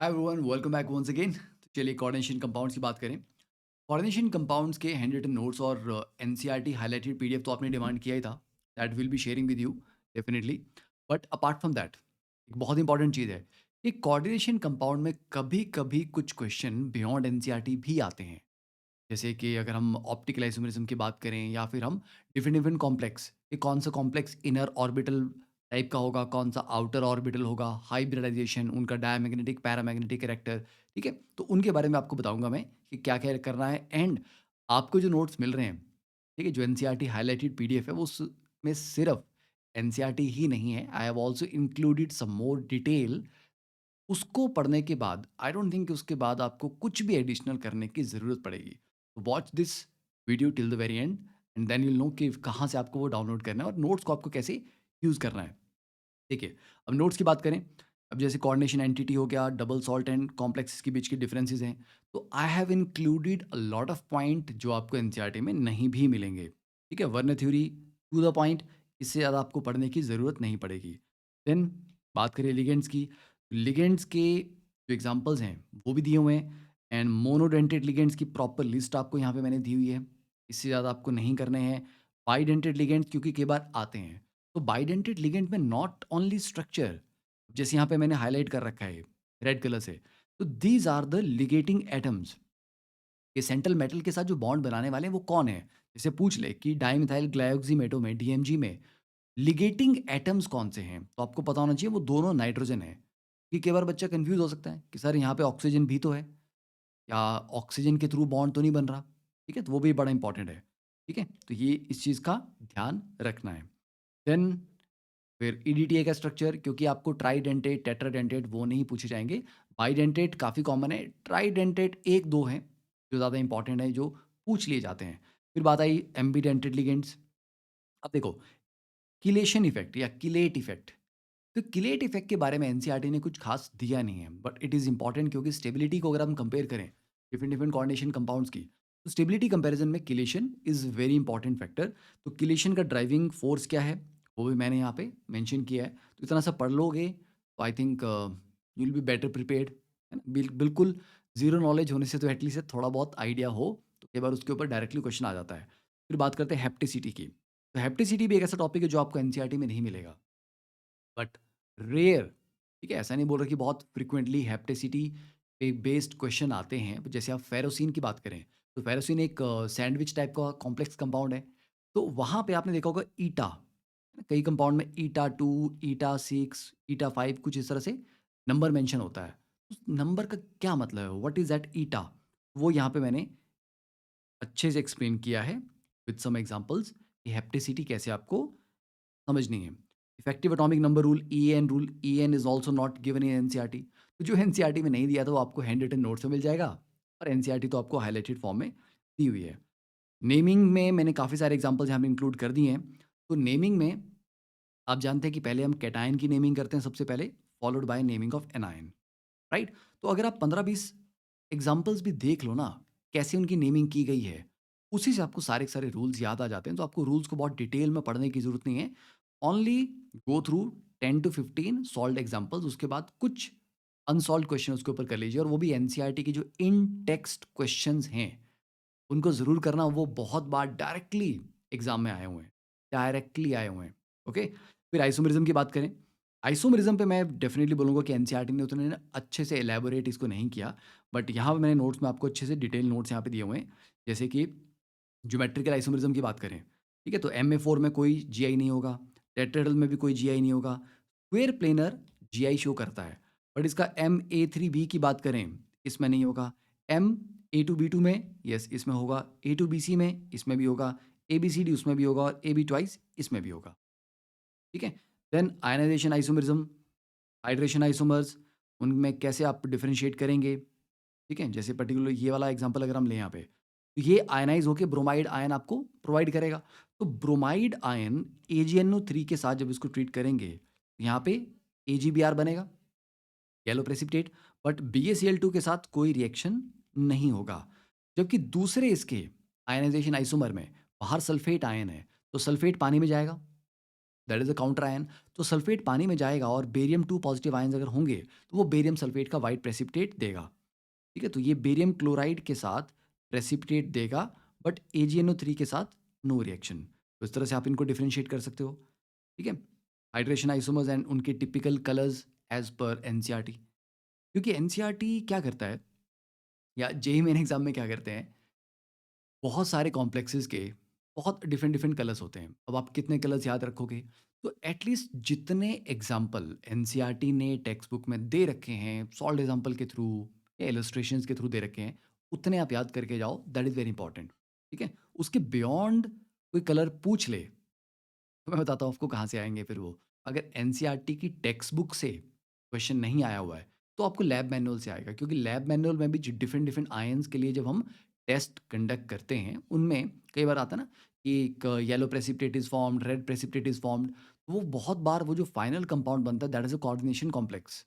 हाय everyone, welcome back once again. तो चलिए coordination compounds की बात करें। कोऑर्डिनेशन कंपाउंड्स के हैंड रिटन नोट्स और एनसीईआरटी हाइलाइटेड पीडीएफ तो आपने डिमांड किया ही था। That will be sharing with you definitely. But apart from that, एक बहुत इंपॉर्टेंट चीज़ है कि कोऑर्डिनेशन कंपाउंड में कभी कभी कुछ क्वेश्चन बियॉन्ड एनसीईआरटी भी आते हैं। जैसे कि अगर हम ऑप्टिकल आइसोमेरिज्म की बात करें या फिर हम डिफरेंट डिफरेंट कॉम्प्लेक्स, कि कौन सा कॉम्प्लेक्स इनर ऑर्बिटल टाइप का होगा, कौन सा आउटर ऑर्बिटल होगा, हाइब्रिडाइजेशन, उनका डायमैग्नेटिक पैरामैग्नेटिक कैरेक्टर। ठीक है, तो उनके बारे में आपको बताऊंगा मैं कि क्या क्या करना है। एंड आपको जो नोट्स मिल रहे हैं, ठीक है, जो एनसीईआरटी हाईलाइटेड पीडीएफ है, वो उसमें सिर्फ एनसीईआरटी ही नहीं है। I have also included some more detail. उसको पढ़ने के बाद आई डोंट थिंक कि उसके बाद आपको कुछ भी एडिशनल करने की ज़रूरत पड़ेगी। Watch this video till the very end and then you'll know कि कहाँ से आपको वो डाउनलोड करना है और नोट्स को आपको कैसे यूज़ करना है। देखिए, अब नोट्स की बात करें। अब जैसे कोऑर्डिनेशन एंटिटी हो गया, डबल सॉल्ट एंड कॉम्प्लेक्सेस के बीच के डिफरेंसेस हैं। तो I have included a lot of point जो आपको एनसीईआरटी में नहीं भी मिलेंगे। ठीक है, वर्ण थ्योरी टू द पॉइंट, इससे ज़्यादा आपको पढ़ने की ज़रूरत नहीं पड़ेगी। देन बात करें लिगेंड्स की। लिगेंड्स के जो एग्जांपल्स हैं वो भी दिए हुए हैं। एंड मोनोडेंटेड लिगेंड्स की प्रॉपर लिस्ट आपको यहाँ पे मैंने दी हुई है। इससे ज़्यादा आपको नहीं करने हैं। बाइडेंटेड लिगेंड्स क्योंकि कई बार आते हैं, तो बाइडेंटेड लिगेंड में नॉट ओनली स्ट्रक्चर, जैसे यहाँ पे मैंने हाईलाइट कर रखा है रेड कलर से, तो these are the ligating atoms. ये सेंट्रल मेटल के साथ जो बॉन्ड बनाने वाले हैं वो कौन है। जैसे पूछ ले कि डाइमिथाइल ग्लाइऑक्सीमेटो में, डीएमजी में, लिगेटिंग एटम्स कौन से हैं, तो आपको पता होना चाहिए वो दोनों नाइट्रोजन है। कि कई बार बच्चा कंफ्यूज हो सकता है कि सर यहाँ पे ऑक्सीजन भी तो है, या ऑक्सीजन के थ्रू बॉन्ड तो नहीं बन रहा। ठीक है, तो वो भी बड़ा इंपॉर्टेंट है। ठीक है, तो ये इस चीज़ का ध्यान रखना है। देन फिर ईडीटीए का स्ट्रक्चर, क्योंकि आपको ट्राइडेंटेट टेट्राडेंटेट वो नहीं पूछे जाएंगे। बाइडेंटेट काफ़ी कॉमन है, ट्राइडेंटेट एक दो हैं जो ज़्यादा इंपॉर्टेंट है, जो पूछ लिए जाते हैं। फिर बात आई एम्बीडेंटेड लिगेंड्स। अब देखो, किलेशन इफेक्ट या किलेट इफेक्ट। तो किलेट इफेक्ट के बारे में एनसीईआरटी ने कुछ खास दिया नहीं है, बट इट इज़ इंपॉर्टेंट क्योंकि स्टेबिलिटी को अगर हम कंपेयर करें डिफरेंट डिफरेंट कोऑर्डिनेशन कंपाउंड्स की, तो स्टेबिलिटी कंपैरिजन में chelation is very important factor. तो किलेशन का ड्राइविंग फोर्स क्या है, वो भी मैंने यहाँ पे मेंशन किया है। तो इतना सा पढ़ लोगे तो I think you will be better prepared, है ना। बिल्कुल जीरो नॉलेज होने से तो एटलीस्ट थोड़ा बहुत आइडिया हो, तो कई बार उसके ऊपर डायरेक्टली क्वेश्चन आ जाता है। फिर बात करते हैं हेप्टिसिटी की। तो हेप्टिसिटी भी एक ऐसा टॉपिक है जो आपको एनसीईआरटी में नहीं मिलेगा, बट रेयर। ठीक है, ऐसा नहीं बोल रहा कि बहुत फ्रिक्वेंटली हेप्टेसिटी पे बेस्ड क्वेश्चन आते हैं। जैसे आप फेरोसिन की बात करें, तो फेरोसिन एक सैंडविच टाइप का कॉम्प्लेक्स कंपाउंड है। तो वहाँ पे आपने देखा होगा ईटा, कई कंपाउंड में eta two, eta six, eta five, कुछ इस तरह से नंबर मेंशन होता है। उस नंबर का क्या मतलब है, व्हाट इज दैट ईटा, वो यहाँ पे मैंने अच्छे से एक्सप्लेन किया है विद सम एग्जांपल्स कि हेप्टेसिटी कैसे आपको समझनी है। Effective atomic number rule, EN rule, EN is also not given in NCERT. तो जो एनसीईआरटी में नहीं दिया था वो आपको हैंड रिटन नोट्स में मिल जाएगा, और एनसीईआरटी तो आपको हाइलाइटेड फॉर्म में दी हुई है। नेमिंग में मैंने काफ़ी सारे एग्जांपल्स यहाँ पे इंक्लूड कर दिए हैं। तो नेमिंग में आप जानते हैं कि पहले हम कैटायन की नेमिंग करते हैं सबसे पहले, followed by naming of anion, right. तो अगर आप 15-20 एग्जांपल्स भी देख लो ना, कैसे उनकी नेमिंग की गई है, उसी से आपको सारे के सारे रूल्स याद आ जाते हैं। तो आपको रूल्स को बहुत डिटेल में पढ़ने की ज़रूरत नहीं है। Only go through 10 to 15 solved examples, उसके बाद कुछ अनसॉल्व्ड क्वेश्चन उसके ऊपर कर लीजिए, और वो भी एनसीईआरटी के जो इन टेक्स्ट क्वेश्चंस हैं उनको ज़रूर करना। वो बहुत बार डायरेक्टली एग्जाम में आए हुए हैं, डायरेक्टली आए हुए हैं। ओके, फिर आइसोमेरिज्म की बात करें। आइसोमेरिज्म पे मैं डेफिनेटली बोलूँगा कि एनसीईआरटी ने उतने ना अच्छे से एलैबोरेट इसको नहीं किया, बट यहाँ पे मैंने नोट्स में आपको अच्छे से डिटेल नोट्स यहाँ पे दिए हुए हैं। जैसे कि ज्योमेट्रिकल आइसोमेरिज्म की बात करें, ठीक है, तो MA4 में कोई जीआई नहीं होगा, टेट्राहेड्रल में भी कोई जीआई नहीं होगा, स्क्वायर प्लेनर जीआई शो करता है। बट इसका MA3B की बात करें, इसमें नहीं होगा। MA2B2 में यस इसमें होगा, A2BC में इसमें भी होगा, ABCD उसमें भी होगा, और AB ट्वाइस इसमें भी होगा। ठीक है, then ionization isomerism, hydration isomers, उनमें कैसे आप डिफरेंशिएट करेंगे। ठीक है, जैसे पर्टिकुलर ये वाला एग्जांपल अगर हम लें यहाँ पे, तो ये आयनाइज होके ब्रोमाइड आयन आपको प्रोवाइड करेगा। तो ब्रोमाइड आयन AgNO3 के साथ जब इसको ट्रीट करेंगे, तो यहाँ पे AgBr बनेगा, येलो प्रेसिपिटेट। बट BaCl2 के साथ कोई रिएक्शन नहीं होगा। जबकि दूसरे इसके आयनाइजेशन आइसोमर में बाहर सल्फेट आयन है, तो सल्फेट पानी में जाएगा, that is a counter ion. तो सल्फेट पानी में जाएगा और बेरियम 2 पॉजिटिव आयन्स अगर होंगे, तो वो बेरियम सल्फेट का व्हाइट प्रेसिपिटेट देगा। ठीक है? तो ये बेरियम क्लोराइड के साथ प्रेसिपिटेट देगा, बट AgNO3 के साथ नो रिएक्शन। तो इस तरह से आप इनको डिफरेंशिएट कर सकते हो। ठीक है? हाइड्रेशन आइसोमर्स एंड उनके typical colours as per NCERT. क्योंकि एनसीईआरटी क्या करता है या जेईई मेन एग्ज़ाम में क्या करते हैं, बहुत सारे कॉम्प्लेक्सेस के बहुत डिफरेंट डिफरेंट कलर्स होते हैं। अब आप कितने कलर्स याद रखोगे? तो एटलीस्ट जितने एग्जाम्पल एनसीईआरटी ने टेक्स्ट बुक में दे रखे हैं, सॉल्व एग्जाम्पल के थ्रू या इलस्ट्रेशंस के थ्रू दे रखे हैं, उतने आप याद करके जाओ। That is very important. ठीक है? उसके बियॉन्ड कोई कलर पूछ ले, तो मैं बताता हूँ आपको कहाँ से आएँगे फिर वो। अगर एनसीईआरटी की टेक्स्ट बुक से क्वेश्चन नहीं आया हुआ है, तो आपको लैब मैनुअल से आएगा, क्योंकि लैब मैनुअल में भी जो डिफरेंट डिफरेंट आयन्स के लिए जब हम टेस्ट कंडक्ट करते हैं, उनमें कई बार आता है ना कि एक yellow precipitate is formed, red precipitate is formed. तो वो बहुत बार वो जो फाइनल कंपाउंड बनता है that is a coordination complex.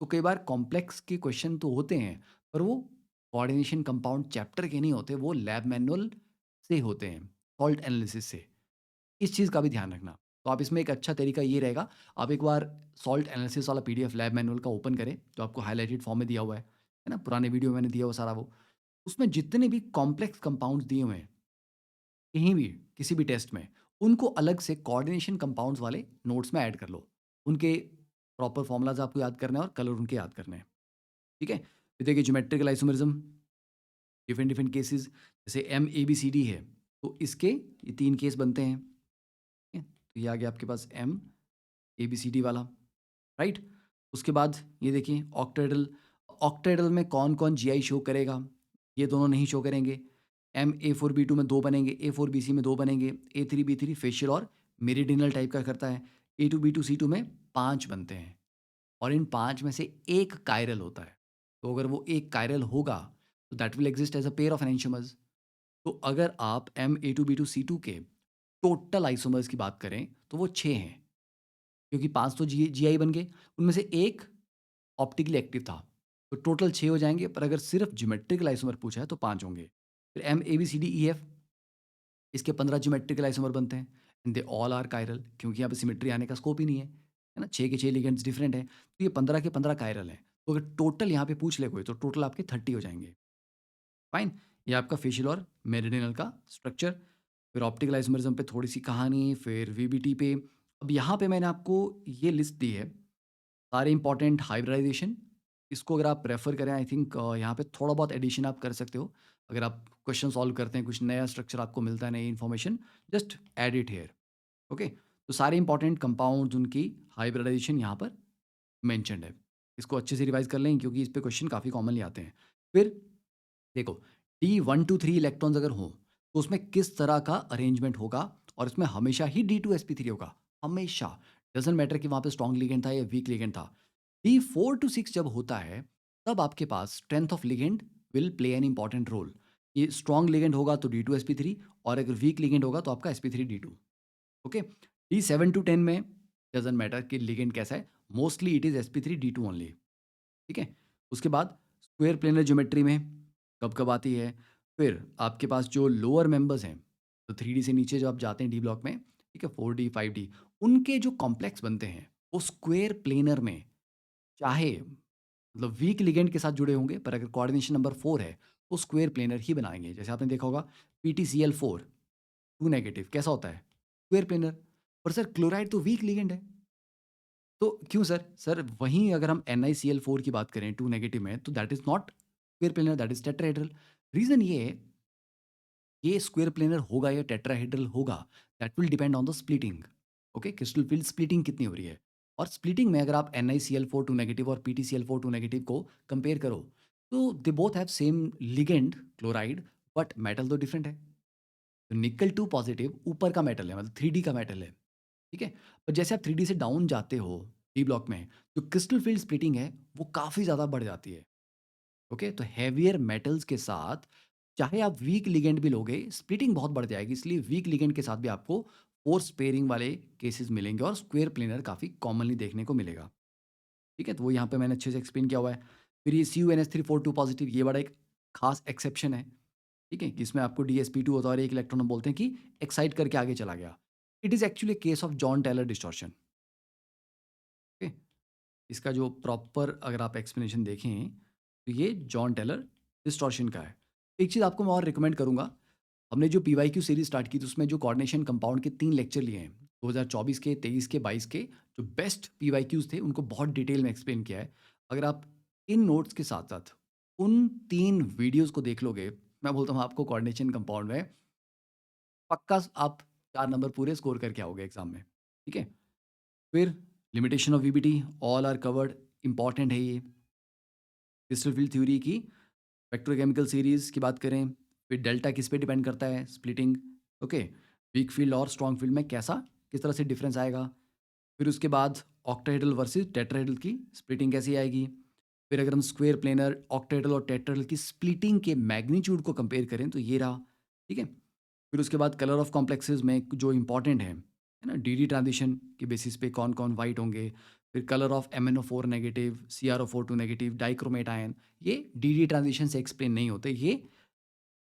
तो कई बार कॉम्प्लेक्स के क्वेश्चन तो होते हैं, पर वो कोऑर्डिनेशन कंपाउंड चैप्टर के नहीं होते, वो लैब मैनुअल से होते हैं, सॉल्ट एनालिसिस से। इस चीज़ का भी ध्यान रखना। तो आप इसमें एक अच्छा तरीका ये रहेगा, आप एक बार सॉल्ट एनालिसिस वाला पीडीएफ लैब मैनुअल का ओपन करें, जो आपको हाइलाइटेड फॉर्म में दिया हुआ है ना? पुराने वीडियो में मैंने दिया हुआ सारा वो। उसमें जितने भी कॉम्प्लेक्स कंपाउंड्स दिए हुए हैं, कहीं भी, किसी भी टेस्ट में, उनको अलग से कोऑर्डिनेशन कंपाउंड्स वाले नोट्स में ऐड कर लो। उनके प्रॉपर फ़ॉर्मूलाज़ आपको याद करने हैं और कलर उनके याद करने हैं। ठीक है? फिर देखिए geometrical isomerism, different different cases, जैसे MABCD है, तो इसके ये 3 केस बनते हैं। ठीक है? तो ये आ गया आपके पास MABCD वाला, राइट? उसके बाद ये देखिए ऑक्टेडल, ऑक्टेडल में कौन-कौन जीआई शो करेगा? ये दोनों नहीं शो करेंगे। MA4B2 में 2 बनेंगे, A4BC में 2 बनेंगे, A3B3 फेशियल और मेरिडिनल टाइप का करता है, A2B2C2 में 5 बनते हैं और इन 5 में से 1 कायरल होता है। तो अगर वो 1 कायरल होगा, तो that will exist as a pair of enantiomers. तो अगर आप MA2B2C2 के टोटल आइसोमर्स की बात करें, तो वो 6 हैं, क्योंकि 5 तो जीआई बन गए, उनमें से 1 ऑप्टिकली एक्टिव था, तो टोटल 6 हो जाएँगे, पर अगर सिर्फ ज्योमेट्रिकल आइसोमर पूछा है तो 5 होंगे। फिर MABCDEF, इसके 15 ज्योमेट्रिकल आइसोमर बनते हैं and they all are chiral, क्योंकि यहाँ पे सिमेट्री आने का स्कोप ही नहीं है ना? 6 के 6 लिगेंड्स डिफरेंट हैं, तो ये 15 के 15 कायरल हैं। तो अगर टोटल यहाँ पे पूछ ले कोई, तो टोटल आपके 30 हो जाएँगे। फाइन? ये आपका फेशियल और मेरिडियनल का स्ट्रक्चर। फिर ऑप्टिकल आइसोमेरिज्म पे थोड़ी-सी कहानी, फिर वीबीटी पे। अब यहाँ पे मैंने आपको ये लिस्ट दी है, सारे इंपॉर्टेंट हाइब्रिडाइजेशन। इसको अगर आप रेफ़र करें, आई थिंक यहाँ पे थोड़ा बहुत एडिशन आप कर सकते हो। अगर आप क्वेश्चन सॉल्व करते हैं, कुछ नया स्ट्रक्चर आपको मिलता है, नई information, just add it here. Okay? तो सारे इंपॉर्टेंट कंपाउंड्स, उनकी हाइब्रिडाइजेशन यहाँ पर मेंशन्ड है। इसको अच्छे से रिवाइज़ कर लें, क्योंकि इस पे क्वेश्चन काफ़ी कॉमनली आते हैं। फिर देखो, D1 to 3 इलेक्ट्रॉन्स अगर हों, तो उसमें किस तरह का अरेंजमेंट होगा, और इसमें हमेशा ही D2sp3 होगा, हमेशा। डज़न्ट मैटर कि वहाँ पे स्ट्रॉन्ग लिगैंड था या वीक लिगैंड था। D4 to 6 जब होता है, तब आपके पास strength of ligand will play an important role. ये स्ट्रॉन्ग लिगैंड होगा तो D2sp3, और अगर वीक लिगैंड होगा तो आपका sp3D2। ओके? D7 to 10 में डज़न्ट मैटर कि लिगैंड कैसा है, mostly it is sp3D2 only. ठीक है? उसके बाद स्क्वायर प्लेनर ज्योमेट्री में कब-कब आती है। फिर आपके पास जो लोअर मेंबर्स हैं, तो 3D से नीचे जो आप जाते हैं डी ब्लॉक में, ठीक है? 4D, 5D, उनके जो कॉम्प्लेक्स बनते हैं, वो स्क्वायर प्लेनर में, चाहे मतलब वीक लिगैंड के साथ जुड़े होंगे, पर अगर कोऑर्डिनेशन नंबर 4 है, तो स्क्वायर प्लेनर ही बनाएँगे। जैसे आपने देखा होगा PtCl4 2 नेगेटिव कैसा होता है? Square planar. पर सर क्लोराइड तो वीक लिगैंड है। तो क्यों सर? सर वहीं अगर हम NiCl4 की बात करें 2 नेगेटिव में, तो that is not square planar, that is tetrahedral. Reason ये है, ये स्क्वायर प्लेनर होगा या टेट्राहेड्रल होगा, that will depend on the splitting. Okay? Crystal field splitting कितनी हो रही है? और स्प्लिटिंग में अगर आप NiCl4 2 नेगेटिव और PtCl4 2 नेगेटिव को कंपेयर करो, तो they both have same ligand chloride, but metal तो डिफरेंट है। तो निकल 2 पॉजिटिव ऊपर का मेटल है, मतलब 3D का मेटल है। ठीक है? पर जैसे आप 3D से डाउन जाते हो डी ब्लॉक में, जो क्रिस्टल फील्ड स्प्लिटिंग है, वो काफ़ी ज़्यादा बढ़ जाती है। ओके? तो हेवियर मेटल्स के साथ चाहे आप वीक लिगैंड भी लोगे, स्प्लिटिंग बहुत बढ़ जाएगी, इसलिए वीक लिगैंड के साथ भी आपको फ़ोर्स पेयरिंग वाले केसेस मिलेंगे और स्क्वायर प्लेनर काफ़ी कॉमनली देखने को मिलेगा। ठीक है? तो वो यहाँ पे मैंने अच्छे से एक्सप्लेन किया हुआ है। फिर ये CuNH342 पॉजिटिव, ये बड़ा एक खास एक्सेप्शन है। ठीक है? कि इसमें आपको DsP2 होता है और एक इलेक्ट्रॉन हम बोलते हैं कि एक्साइट करके आगे चला गया। It is actually case of Jahn Teller distortion. Okay, इसका जो प्रॉपर अगर आप एक्सप्लेनेशन देखें तो ये जॉन टेलर डिस्टॉर्शन का है। एक चीज़ आपको मैं और रिकमेंड करूँगा, हमने जो पीवाईक्यू सीरीज स्टार्ट की थी उसमें जो कोऑर्डिनेशन कंपाउंड के 3 लेक्चर लिए हैं, 2024 के, 23 के, 22 के, जो बेस्ट पीवाईक्यूज थे उनको बहुत डिटेल में एक्सप्लेन किया है। अगर आप इन नोट्स के साथ साथ उन 3 वीडियोस को देख लोगे, मैं बोलता हूँ आपको कोऑर्डिनेशन कंपाउंड में पक्का आप 4 नंबर पूरे स्कोर करके आओगे एग्जाम में। ठीक है? फिर limitation of VBT all are covered, important है ये। क्रिस्टल फील्ड थ्योरी की पेट्रोकेमिकल सीरीज़ की बात करें, फिर डेल्टा किस पे डिपेंड करता है, स्प्लिटिंग। ओके, वीक फील्ड और स्ट्रॉन्ग फील्ड में कैसा किस तरह से डिफरेंस आएगा। फिर उसके बाद ऑक्टाहेड्रल वर्सेस टेट्राहेड्रल की स्प्लिटिंग कैसी आएगी। फिर अगर हम स्क्वायर प्लेनर ऑक्टाहेड्रल और टेट्राहेड्रल की स्प्लिटिंग के मैग्नीट्यूड को कंपेयर करें तो ये रहा। ठीक है, फिर उसके बाद कलर ऑफ कॉम्प्लेक्सेस में जो इंपॉर्टेंट है ना, डी ट्रांजिशन के बेसिस पे कौन कौन वाइट होंगे। फिर colour of MnO4 negative, CrO4 2 negative, dichromate ion, ये डी ट्रांजिशन से एक्सप्लेन नहीं होते, ये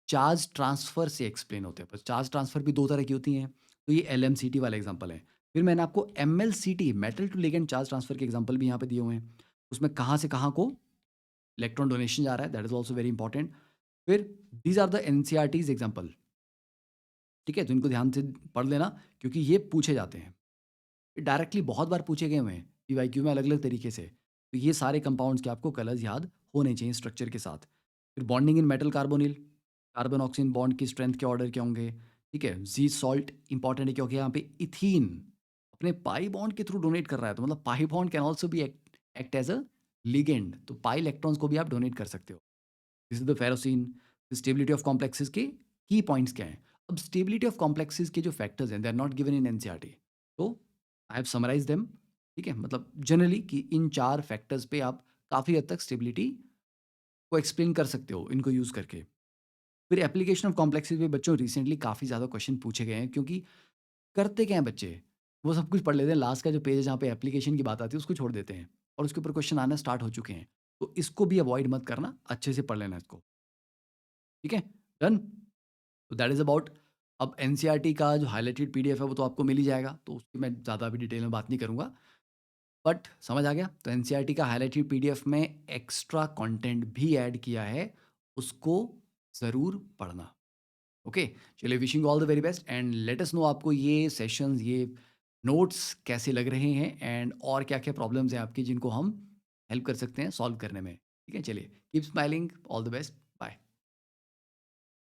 चार्ज ट्रांसफ़र से एक्सप्लेन होते हैं। बस चार्ज ट्रांसफ़र भी 2 तरह की होती हैं, तो ये LMCT वाला एग्जांपल है। फिर मैंने आपको MLCT metal to ligand charge transfer के एग्जांपल भी यहाँ पे दिए हुए हैं। उसमें कहाँ से कहाँ को इलेक्ट्रॉन डोनेशन जा रहा है, that is also very important. फिर these are the NCERT's example. ठीक है? तो इनको ध्यान से पढ़ लेना क्योंकि ये पूछे जाते हैं। ये डायरेक्टली बहुत बार पूछे गए हुए हैं पीवाईक्यू में अलग-अलग तरीके से। तो ये सारे कंपाउंड्स के आपको कलर्स याद होने चाहिए स्ट्रक्चर के साथ। फिर bonding in metal carbonyl, carbon oxygen bond की स्ट्रेंथ के ऑर्डर क्या होंगे। ठीक है? ज़ी सॉल्ट इंपॉर्टेंट है क्योंकि यहाँ पे इथीन अपने पाई बॉन्ड के थ्रू डोनेट कर रहा है, तो मतलब pi bond can also be act as a ligand, तो पाई इलेक्ट्रॉन्स को भी आप डोनेट कर सकते हो। This is the ferrocene. Stability of complexes के की पॉइंट्स क्या हैं। अब स्टेबिलिटी ऑफ कॉम्प्लेक्सेस के जो फैक्टर्स हैं they are not given in NCERT, तो आई हैव समराइज देम। ठीक है, मतलब जनरली कि इन 4 फैक्टर्स पे आप काफ़ी हद तक स्टेबिलिटी को एक्सप्लेन कर सकते हो इनको यूज़ करके। फिर एप्लीकेशन ऑफ कॉम्प्लेक्सेस में बच्चों रिसेंटली काफ़ी ज़्यादा क्वेश्चन पूछे गए हैं क्योंकि करते क्या हैं बच्चे, वो सब कुछ पढ़ लेते हैं, लास्ट का जो पेज है जहाँ पे एप्लीकेशन की बात आती है उसको छोड़ देते हैं और उसके ऊपर क्वेश्चन आना स्टार्ट हो चुके हैं। तो इसको भी अवॉइड मत करना, अच्छे से पढ़ लेना इसको। ठीक है, डन। तो दैट इज़ अबाउट। अब एनसीईआरटी का जो हाइलाइटेड पीडीएफ है वो तो आपको मिल ही जाएगा, तो उसकी मैं ज़्यादा अभी डिटेल में बात नहीं करूँगा। बट समझ आ गया, तो एनसीईआरटी का हाइलाइटेड पीडीएफ में एक्स्ट्रा कंटेंट भी ऐड किया है, उसको ज़रूर पढ़ना। ओके, चलिए, wishing all the very best and let us know आपको ये सेशंस, ये नोट्स कैसे लग रहे हैं एंड और क्या-क्या प्रॉब्लम्स हैं आपकी जिनको हम हेल्प कर सकते हैं सॉल्व करने में। ठीक है, चलिए, keep smiling, all the best.